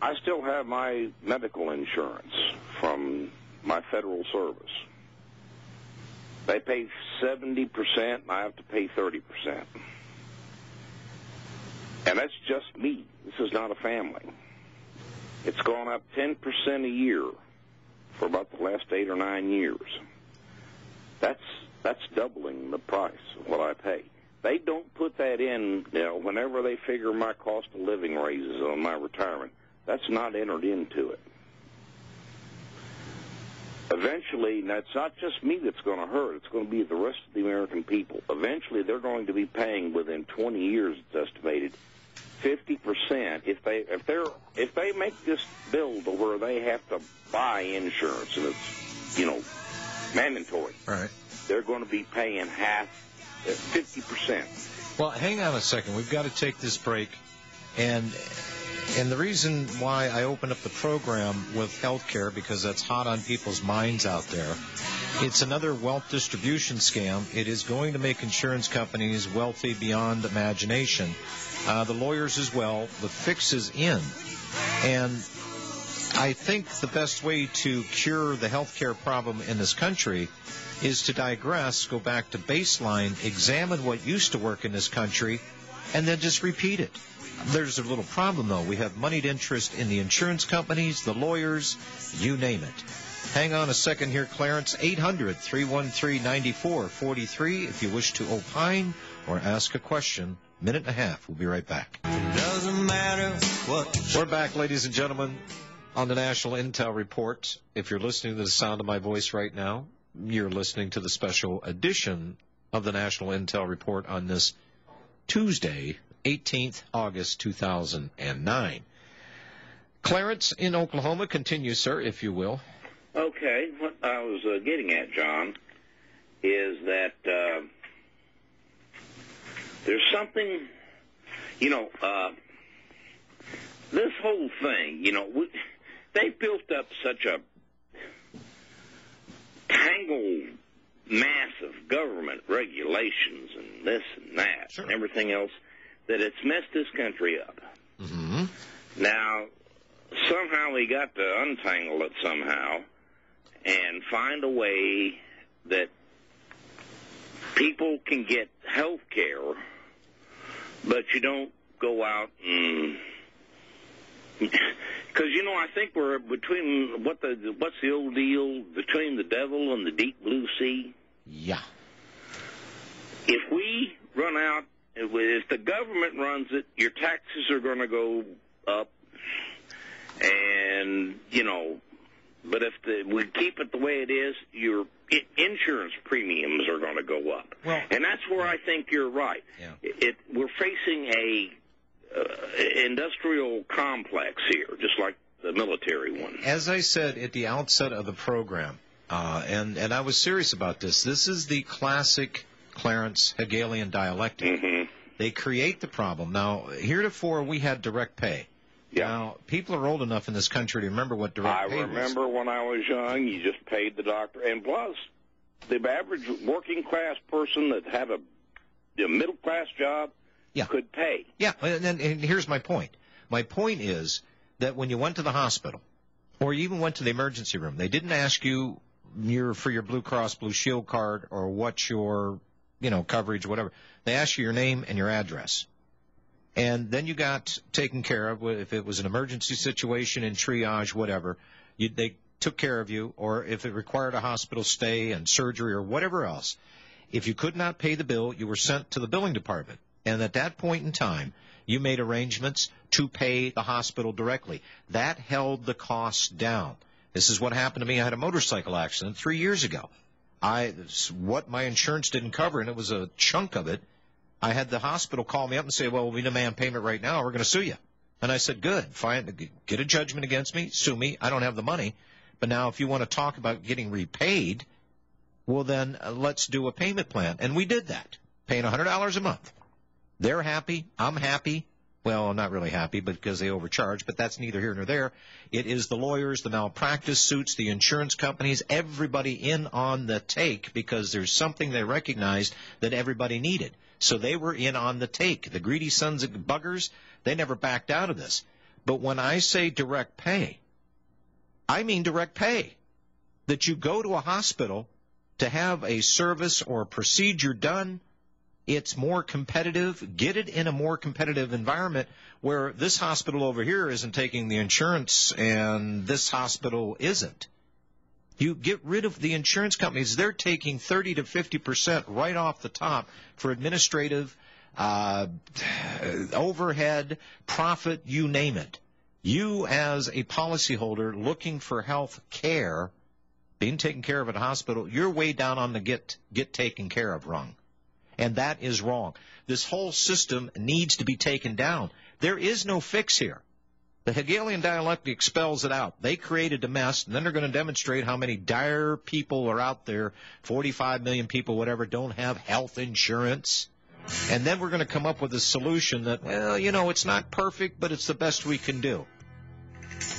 I still have my medical insurance from my federal service. They pay 70%, and I have to pay 30%. And that's just me. This is not a family. It's gone up 10% a year for about the last 8 or 9 years. That's doubling the price of what I pay. They don't put that in, whenever they figure my cost of living raises on my retirement. That's not entered into it. Eventually, and that's not just me that's going to hurt. It's going to be the rest of the American people. Eventually, they're going to be paying within 20 years, it's estimated, 50%. If they make this bill to where they have to buy insurance and it's mandatory, right, they're going to be paying half, 50%. Well, hang on a second. We've got to take this break, and the reason why I opened up the program with healthcare, because that's hot on people's minds out there. It's another wealth distribution scam. It is going to make insurance companies wealthy beyond imagination. The lawyers as well. The fix is in. And I think the best way to cure the healthcare problem in this country is to digress, go back to baseline, examine what used to work in this country, and then just repeat it. There's a little problem, though. We have moneyed interest in the insurance companies, the lawyers, you name it. Hang on a second here, Clarence. 800-313-9443 if you wish to opine or ask a question. Minute and a half. We'll be right back. Doesn't matter what. We're back, ladies and gentlemen, on the National Intel Report. If you're listening to the sound of my voice right now, you're listening to the special edition of the National Intel Report on this Tuesday, 18th August 2009. Clarence in Oklahoma, continue, sir, if you will. Okay, what I was getting at, John, is that there's something, this whole thing, they built up such a tangled mass of government regulations and this and that and everything else that it's messed this country up. Mm-hmm. Now, somehow we got to untangle it somehow and find a way that people can get health care, but you don't go out and... Because, I think we're between, what's the old deal, between the devil and the deep blue sea? Yeah. If we run out, if the government runs it, your taxes are going to go up, and, but if we keep it the way it is, your insurance premiums are going to go up. Well, and that's where I think you're right. Yeah. We're facing a industrial complex here, just like the military one. As I said at the outset of the program, and I was serious about this, this is the classic Clarence Hegelian dialectic. Mm-hmm. They create the problem. Now, heretofore, we had direct pay. Yeah. Now, people are old enough in this country to remember what direct pay was. I remember when I was young, you just paid the doctor. And plus, the average working-class person that had a middle-class job could pay. Yeah, and here's my point. My point is that when you went to the hospital or you even went to the emergency room, they didn't ask you for your Blue Cross Blue Shield card or what's your, coverage, whatever. They asked you your name and your address. And then you got taken care of. If it was an emergency situation in triage, whatever, they took care of you, or if it required a hospital stay and surgery or whatever else. If you could not pay the bill, you were sent to the billing department. And at that point in time, you made arrangements to pay the hospital directly. That held the costs down. This is what happened to me. I had a motorcycle accident 3 years ago. What my insurance didn't cover, and it was a chunk of it, I had the hospital call me up and say, well, we demand payment right now. We're going to sue you. And I said, good. Fine. Get a judgment against me. Sue me. I don't have the money. But now if you want to talk about getting repaid, well, then let's do a payment plan. And we did that, paying $100 a month. They're happy. I'm happy. Well, I'm not really happy because they overcharge, but that's neither here nor there. It is the lawyers, the malpractice suits, the insurance companies, everybody in on the take because there's something they recognized that everybody needed. So they were in on the take. The greedy sons of buggers, they never backed out of this. But when I say direct pay, I mean direct pay. That you go to a hospital to have a service or a procedure done, it's more competitive. Get it in a more competitive environment where this hospital over here isn't taking the insurance and this hospital isn't. You get rid of the insurance companies. They're taking 30 to 50% right off the top for administrative, overhead, profit, you name it. You as a policyholder looking for health care, being taken care of at a hospital, you're way down on the get taken care of rung. And that is wrong. This whole system needs to be taken down. There is no fix here. The Hegelian dialectic spells it out. They created a mess, and then they're going to demonstrate how many dire people are out there, 45 million people, whatever, don't have health insurance. And then we're going to come up with a solution that, well, you know, it's not perfect, but it's the best we can do.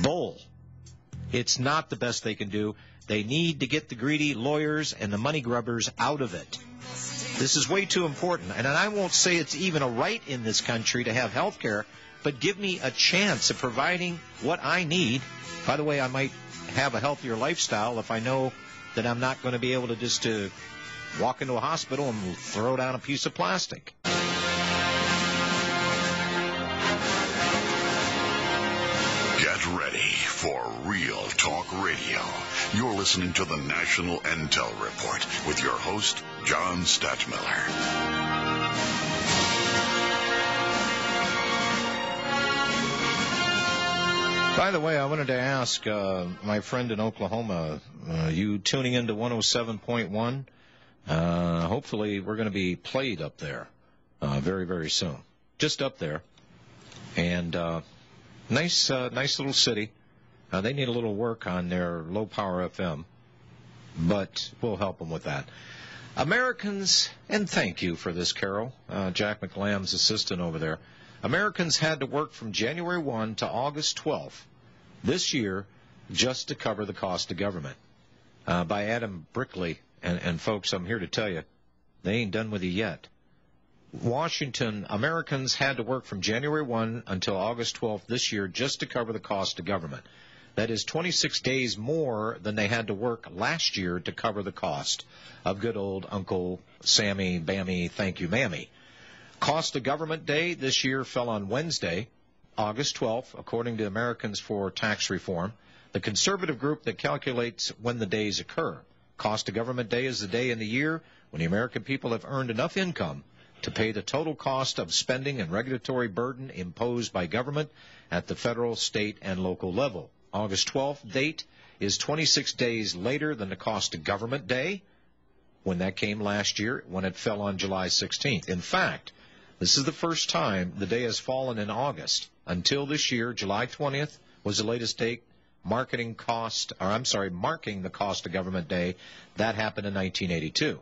Bull. It's not the best they can do. They need to get the greedy lawyers and the money grubbers out of it. This is way too important. And I won't say it's even a right in this country to have health care, but give me a chance of providing what I need. By the way, I might have a healthier lifestyle if I know that I'm not going to be able to just walk into a hospital and throw down a piece of plastic. Get ready for Real Talk Radio. You're listening to the National Intel Report with your host, John Stadtmiller. By the way, I wanted to ask my friend in Oklahoma, you tuning into 107.1? Hopefully we're going to be played up there very, very soon. Just up there. And nice little city. They need a little work on their low-power FM, but we'll help them with that. Americans, and thank you for this, Carol, Jack McLamb's assistant over there. Americans had to work from January 1 to August 12th this year just to cover the cost of government. By Adam Brickley. And folks, I'm here to tell you, they ain't done with you yet. Washington, Americans had to work from January 1 until August 12th this year just to cover the cost of government. That is 26 days more than they had to work last year to cover the cost of good old Uncle Sammy, Bammy, thank you, Mammy. Cost of Government Day this year fell on Wednesday, August 12th, according to Americans for Tax Reform, the conservative group that calculates when the days occur. Cost of Government Day is the day in the year when the American people have earned enough income to pay the total cost of spending and regulatory burden imposed by government at the federal, state, and local level. August 12th date is 26 days later than the Cost of Government Day, when that came last year, when it fell on July 16th. In fact, this is the first time the day has fallen in August. Until this year, July 20th was the latest date marking the Cost of Government Day. That happened in 1982.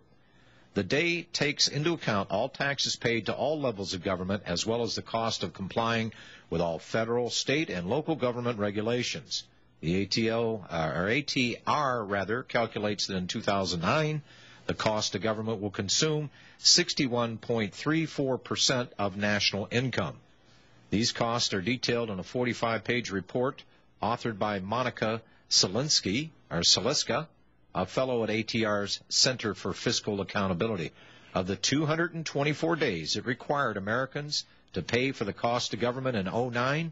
The day takes into account all taxes paid to all levels of government, as well as the cost of complying with all federal, state, and local government regulations. The ATR calculates that in 2009, the cost of government will consume 61.34% of national income. These costs are detailed in a 45-page report authored by Monica Seliska, a fellow at ATR's Center for Fiscal Accountability. Of the 224 days it required Americans to pay for the cost of government in 2009,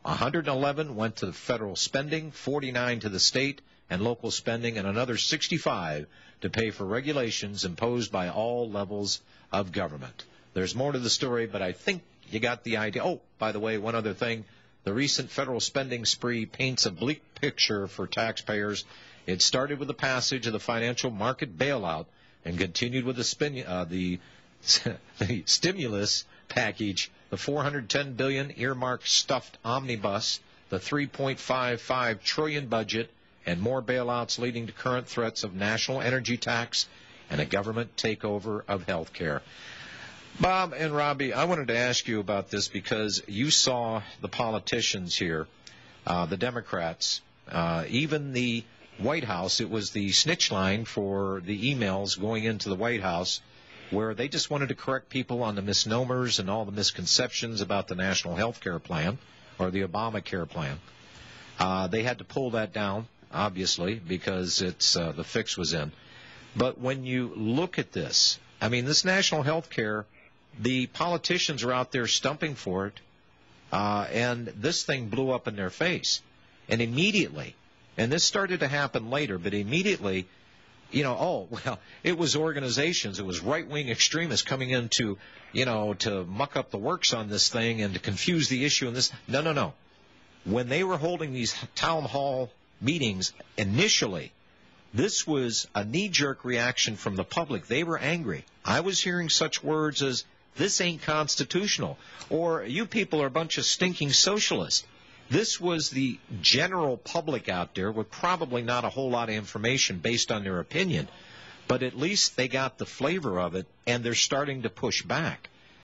111 went to the federal spending, 49 to the state and local spending, and another 65 to pay for regulations imposed by all levels of government. There's more to the story, but I think you got the idea. Oh, by the way, one other thing. The recent federal spending spree paints a bleak picture for taxpayers. It started with the passage of the financial market bailout and continued with the stimulus package, the $410 billion earmarked stuffed omnibus, the $3.55 trillion budget, and more bailouts leading to current threats of national energy tax and a government takeover of health care. Bob and Robbie, I wanted to ask you about this because you saw the politicians here, the Democrats, even the White House. It was the snitch line for the emails going into the White House where they just wanted to correct people on the misnomers and all the misconceptions about the National Health Care Plan. or the Obamacare plan. They had to pull that down, obviously, because it's the fix was in. But when you look at this, I mean, this national health care, the politicians are out there stumping for it, and this thing blew up in their face. And immediately, and this started to happen later, but immediately, it was organizations, it was right-wing extremists coming in to muck up the works on this thing and to confuse the issue and this. No. When they were holding these town hall meetings initially, this was a knee-jerk reaction from the public. They were angry. I was hearing such words as, this ain't constitutional, or you people are a bunch of stinking socialists. This was the general public out there with probably not a whole lot of information based on their opinion, but at least they got the flavor of it, and they're starting to push back.